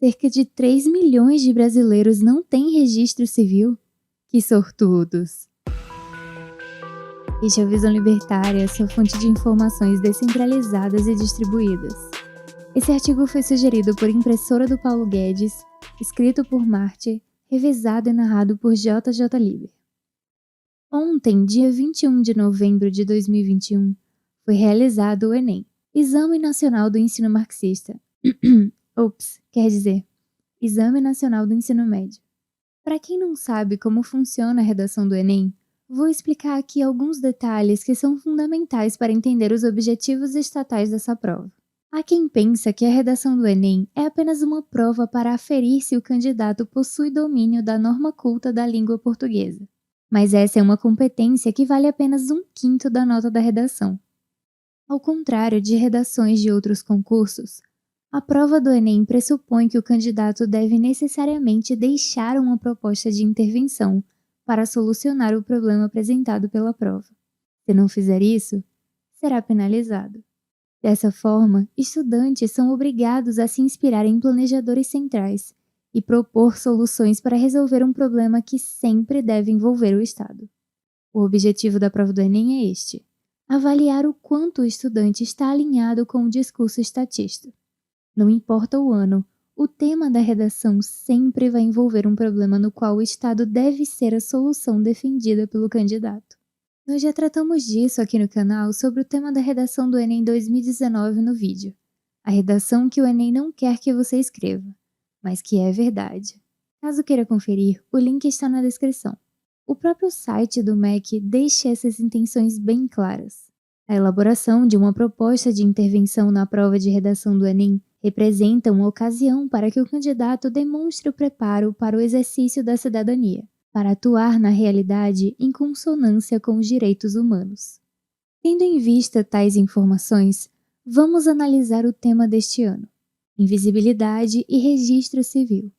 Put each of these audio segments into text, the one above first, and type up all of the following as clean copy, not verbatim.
Cerca de 3 milhões de brasileiros não têm registro civil? Que sortudos! Este é o Visão Libertária, sua fonte de informações descentralizadas e distribuídas. Esse artigo foi sugerido por impressora do Paulo Guedes, escrito por Marte, revisado e narrado por JJ Liber. Ontem, dia 21 de novembro de 2021, foi realizado o Enem, Exame Nacional do Ensino Marxista. Quer dizer, Exame Nacional do Ensino Médio. Para quem não sabe como funciona a redação do Enem, vou explicar aqui alguns detalhes que são fundamentais para entender os objetivos estatais dessa prova. Há quem pensa que a redação do Enem é apenas uma prova para aferir se o candidato possui domínio da norma culta da língua portuguesa. Mas essa é uma competência que vale apenas 1/5 da nota da redação. Ao contrário de redações de outros concursos, a prova do Enem pressupõe que o candidato deve necessariamente deixar uma proposta de intervenção para solucionar o problema apresentado pela prova. Se não fizer isso, será penalizado. Dessa forma, estudantes são obrigados a se inspirar em planejadores centrais e propor soluções para resolver um problema que sempre deve envolver o Estado. O objetivo da prova do Enem é este: avaliar o quanto o estudante está alinhado com o discurso estatista. Não importa o ano, o tema da redação sempre vai envolver um problema no qual o Estado deve ser a solução defendida pelo candidato. Nós já tratamos disso aqui no canal sobre o tema da redação do Enem 2019 no vídeo. A redação que o Enem não quer que você escreva, mas que é verdade. Caso queira conferir, o link está na descrição. O próprio site do MEC deixa essas intenções bem claras. A elaboração de uma proposta de intervenção na prova de redação do Enem representa uma ocasião para que o candidato demonstre o preparo para o exercício da cidadania, para atuar na realidade em consonância com os direitos humanos. Tendo em vista tais informações, vamos analisar o tema deste ano: invisibilidade e registro civil,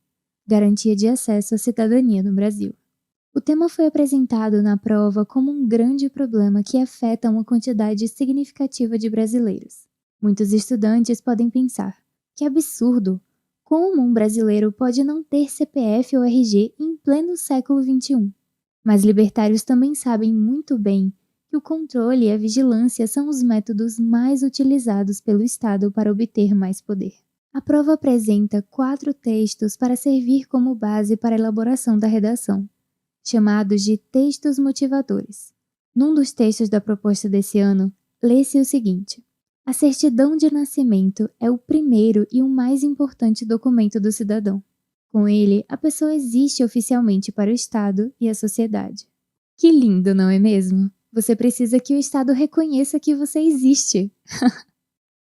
garantia de acesso à cidadania no Brasil. O tema foi apresentado na prova como um grande problema que afeta uma quantidade significativa de brasileiros. Muitos estudantes podem pensar: que absurdo! Como um brasileiro pode não ter CPF ou RG em pleno século XXI? Mas libertários também sabem muito bem que o controle e a vigilância são os métodos mais utilizados pelo Estado para obter mais poder. A prova apresenta 4 textos para servir como base para a elaboração da redação, chamados de textos motivadores. Num dos textos da proposta desse ano, lê-se o seguinte: a certidão de nascimento é o primeiro e o mais importante documento do cidadão. Com ele, a pessoa existe oficialmente para o Estado e a sociedade. Que lindo, não é mesmo? Você precisa que o Estado reconheça que você existe.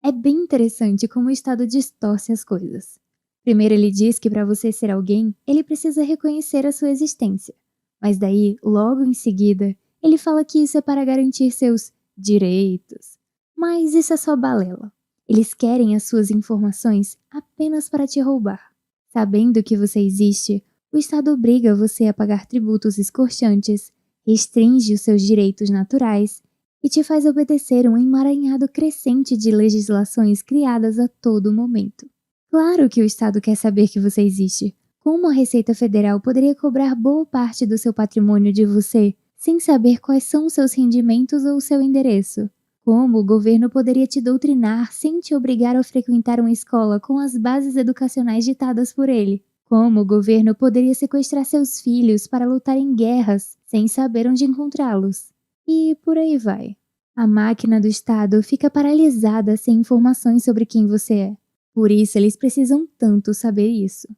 É bem interessante como o Estado distorce as coisas. Primeiro ele diz que para você ser alguém, ele precisa reconhecer a sua existência. Mas daí, logo em seguida, ele fala que isso é para garantir seus direitos. Mas isso é só balela. Eles querem as suas informações apenas para te roubar. Sabendo que você existe, o Estado obriga você a pagar tributos escorchantes, restringe os seus direitos naturais e te faz obedecer um emaranhado crescente de legislações criadas a todo momento. Claro que o Estado quer saber que você existe. Como a Receita Federal poderia cobrar boa parte do seu patrimônio de você sem saber quais são os seus rendimentos ou o seu endereço? Como o governo poderia te doutrinar sem te obrigar a frequentar uma escola com as bases educacionais ditadas por ele? Como o governo poderia sequestrar seus filhos para lutar em guerras sem saber onde encontrá-los? E por aí vai. A máquina do Estado fica paralisada sem informações sobre quem você é. Por isso eles precisam tanto saber isso.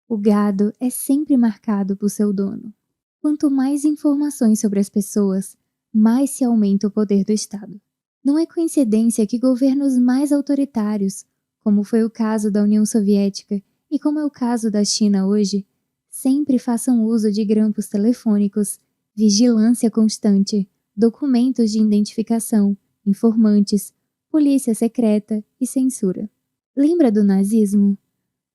O gado é sempre marcado por seu dono. Quanto mais informações sobre as pessoas, mais se aumenta o poder do Estado. Não é coincidência que governos mais autoritários, como foi o caso da União Soviética e como é o caso da China hoje, sempre façam uso de grampos telefônicos, vigilância constante, documentos de identificação, informantes, polícia secreta e censura. Lembra do nazismo?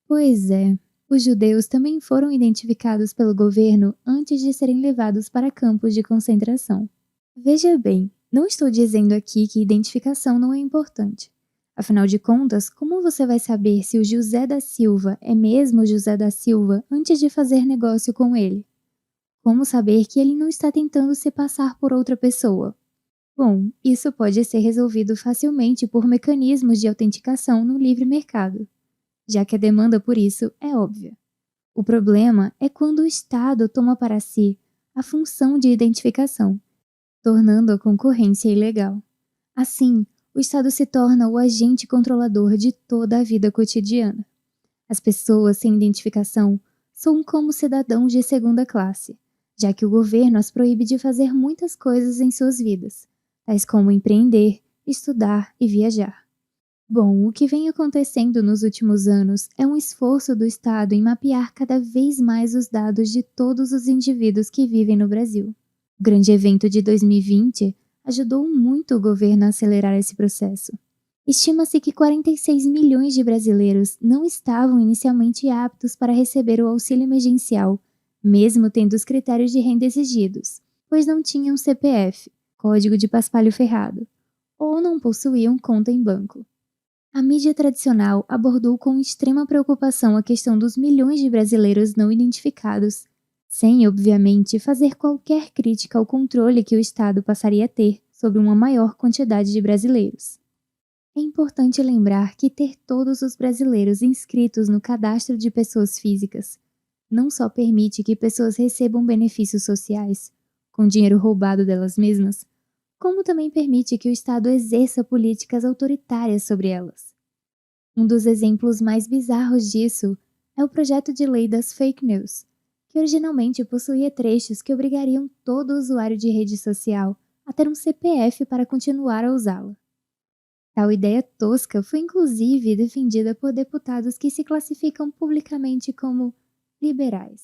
Pois é, os judeus também foram identificados pelo governo antes de serem levados para campos de concentração. Veja bem, não estou dizendo aqui que identificação não é importante. Afinal de contas, como você vai saber se o José da Silva é mesmo o José da Silva antes de fazer negócio com ele? Como saber que ele não está tentando se passar por outra pessoa? Bom, isso pode ser resolvido facilmente por mecanismos de autenticação no livre mercado, já que a demanda por isso é óbvia. O problema é quando o Estado toma para si a função de identificação, tornando a concorrência ilegal. Assim, o Estado se torna o agente controlador de toda a vida cotidiana. As pessoas sem identificação são como cidadãos de segunda classe, já que o governo as proíbe de fazer muitas coisas em suas vidas, tais como empreender, estudar e viajar. Bom, o que vem acontecendo nos últimos anos é um esforço do Estado em mapear cada vez mais os dados de todos os indivíduos que vivem no Brasil. O grande evento de 2020 ajudou muito o governo a acelerar esse processo. Estima-se que 46 milhões de brasileiros não estavam inicialmente aptos para receber o auxílio emergencial, mesmo tendo os critérios de renda exigidos, pois não tinham CPF, código de paspalho ferrado, ou não possuíam conta em banco. A mídia tradicional abordou com extrema preocupação a questão dos milhões de brasileiros não identificados, sem, obviamente, fazer qualquer crítica ao controle que o Estado passaria a ter sobre uma maior quantidade de brasileiros. É importante lembrar que ter todos os brasileiros inscritos no cadastro de pessoas físicas não só permite que pessoas recebam benefícios sociais, com dinheiro roubado delas mesmas, como também permite que o Estado exerça políticas autoritárias sobre elas. Um dos exemplos mais bizarros disso é o projeto de lei das fake news, que originalmente possuía trechos que obrigariam todo usuário de rede social a ter um CPF para continuar a usá-la. Tal ideia tosca foi inclusive defendida por deputados que se classificam publicamente como liberais.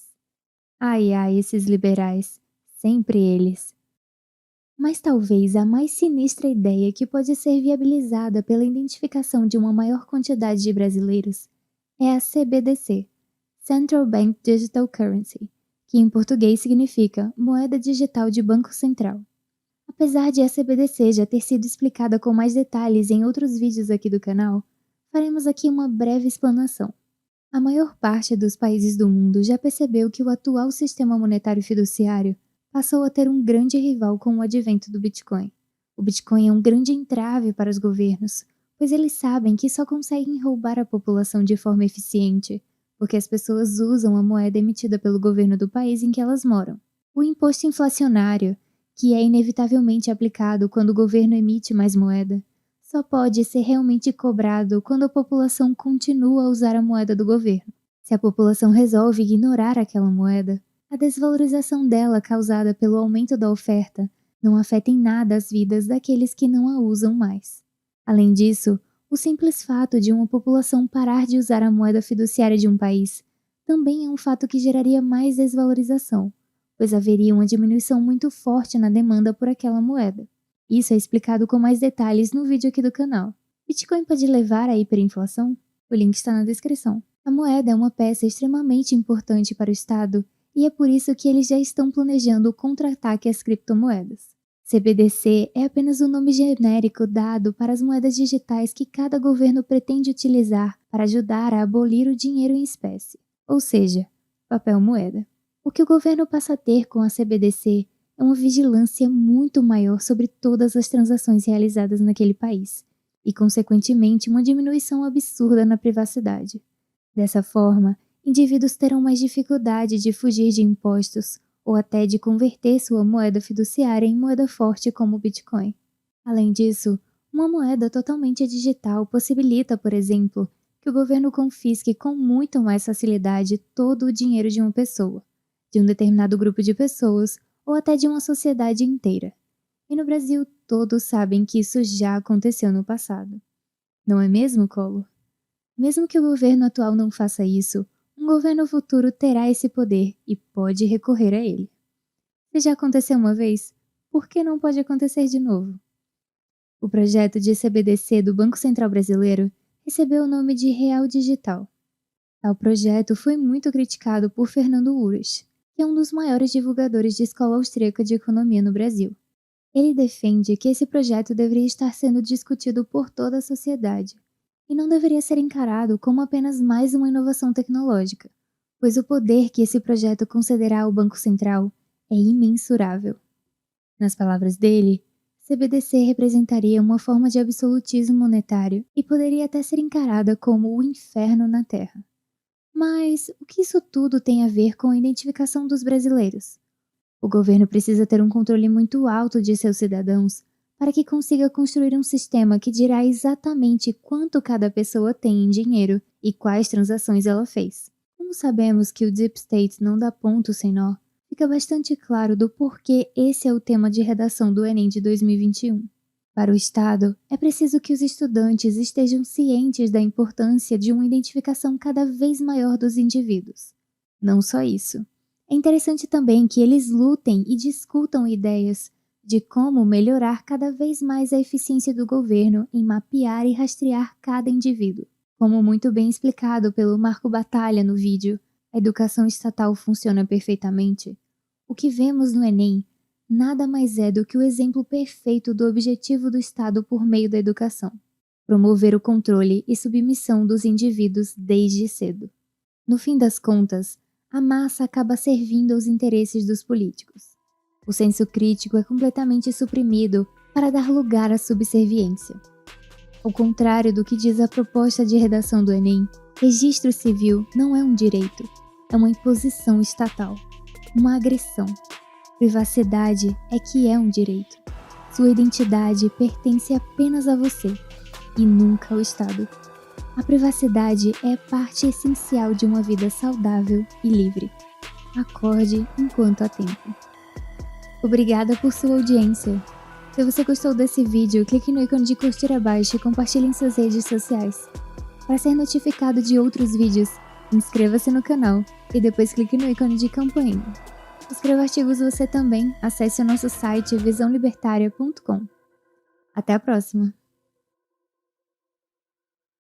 Ai ai, esses liberais, sempre eles. Mas talvez a mais sinistra ideia que pode ser viabilizada pela identificação de uma maior quantidade de brasileiros é a CBDC, Central Bank Digital Currency, que em português significa Moeda Digital de Banco Central. Apesar de a CBDC já ter sido explicada com mais detalhes em outros vídeos aqui do canal, faremos aqui uma breve explanação. A maior parte dos países do mundo já percebeu que o atual sistema monetário fiduciário passou a ter um grande rival com o advento do Bitcoin. O Bitcoin é um grande entrave para os governos, pois eles sabem que só conseguem roubar a população de forma eficiente, porque as pessoas usam a moeda emitida pelo governo do país em que elas moram. O imposto inflacionário, que é inevitavelmente aplicado quando o governo emite mais moeda, só pode ser realmente cobrado quando a população continua a usar a moeda do governo. Se a população resolve ignorar aquela moeda, a desvalorização dela causada pelo aumento da oferta não afeta em nada as vidas daqueles que não a usam mais. Além disso, o simples fato de uma população parar de usar a moeda fiduciária de um país também é um fato que geraria mais desvalorização, pois haveria uma diminuição muito forte na demanda por aquela moeda. Isso é explicado com mais detalhes no vídeo aqui do canal. Bitcoin pode levar à hiperinflação? O link está na descrição. A moeda é uma peça extremamente importante para o Estado e é por isso que eles já estão planejando o contra-ataque às criptomoedas. CBDC é apenas um nome genérico dado para as moedas digitais que cada governo pretende utilizar para ajudar a abolir o dinheiro em espécie, ou seja, papel moeda. O que o governo passa a ter com a CBDC é uma vigilância muito maior sobre todas as transações realizadas naquele país, e consequentemente uma diminuição absurda na privacidade. Dessa forma, indivíduos terão mais dificuldade de fugir de impostos ou até de converter sua moeda fiduciária em moeda forte como o Bitcoin. Além disso, uma moeda totalmente digital possibilita, por exemplo, que o governo confisque com muito mais facilidade todo o dinheiro de uma pessoa, de um determinado grupo de pessoas ou até de uma sociedade inteira. E no Brasil, todos sabem que isso já aconteceu no passado. Não é mesmo, Collor? Mesmo que o governo atual não faça isso, um governo futuro terá esse poder e pode recorrer a ele. Se já aconteceu uma vez, por que não pode acontecer de novo? O projeto de CBDC do Banco Central Brasileiro recebeu o nome de Real Digital. Tal projeto foi muito criticado por Fernando Uras, que é um dos maiores divulgadores de escola austríaca de economia no Brasil. Ele defende que esse projeto deveria estar sendo discutido por toda a sociedade, e não deveria ser encarado como apenas mais uma inovação tecnológica, pois o poder que esse projeto concederá ao Banco Central é imensurável. Nas palavras dele, CBDC representaria uma forma de absolutismo monetário e poderia até ser encarada como o inferno na Terra. Mas o que isso tudo tem a ver com a identificação dos brasileiros? O governo precisa ter um controle muito alto de seus cidadãos para que consiga construir um sistema que dirá exatamente quanto cada pessoa tem em dinheiro e quais transações ela fez. Como sabemos que o Deep State não dá ponto sem nó, fica bastante claro do porquê esse é o tema de redação do Enem de 2021. Para o Estado, é preciso que os estudantes estejam cientes da importância de uma identificação cada vez maior dos indivíduos. Não só isso. É interessante também que eles lutem e discutam ideias de como melhorar cada vez mais a eficiência do governo em mapear e rastrear cada indivíduo. Como muito bem explicado pelo Marco Batalha no vídeo A Educação Estatal Funciona Perfeitamente, o que vemos no Enem nada mais é do que o exemplo perfeito do objetivo do Estado por meio da educação: promover o controle e submissão dos indivíduos desde cedo. No fim das contas, a massa acaba servindo aos interesses dos políticos. O senso crítico é completamente suprimido para dar lugar à subserviência. Ao contrário do que diz a proposta de redação do Enem, registro civil não é um direito, é uma imposição estatal, uma agressão. Privacidade é que é um direito. Sua identidade pertence apenas a você e nunca ao Estado. A privacidade é parte essencial de uma vida saudável e livre. Acorde enquanto há tempo. Obrigada por sua audiência. Se você gostou desse vídeo, clique no ícone de curtir abaixo e compartilhe em suas redes sociais. Para ser notificado de outros vídeos, inscreva-se no canal e depois clique no ícone de campainha. Escreva artigos você também, acesse o nosso site visãolibertaria.com. Até a próxima!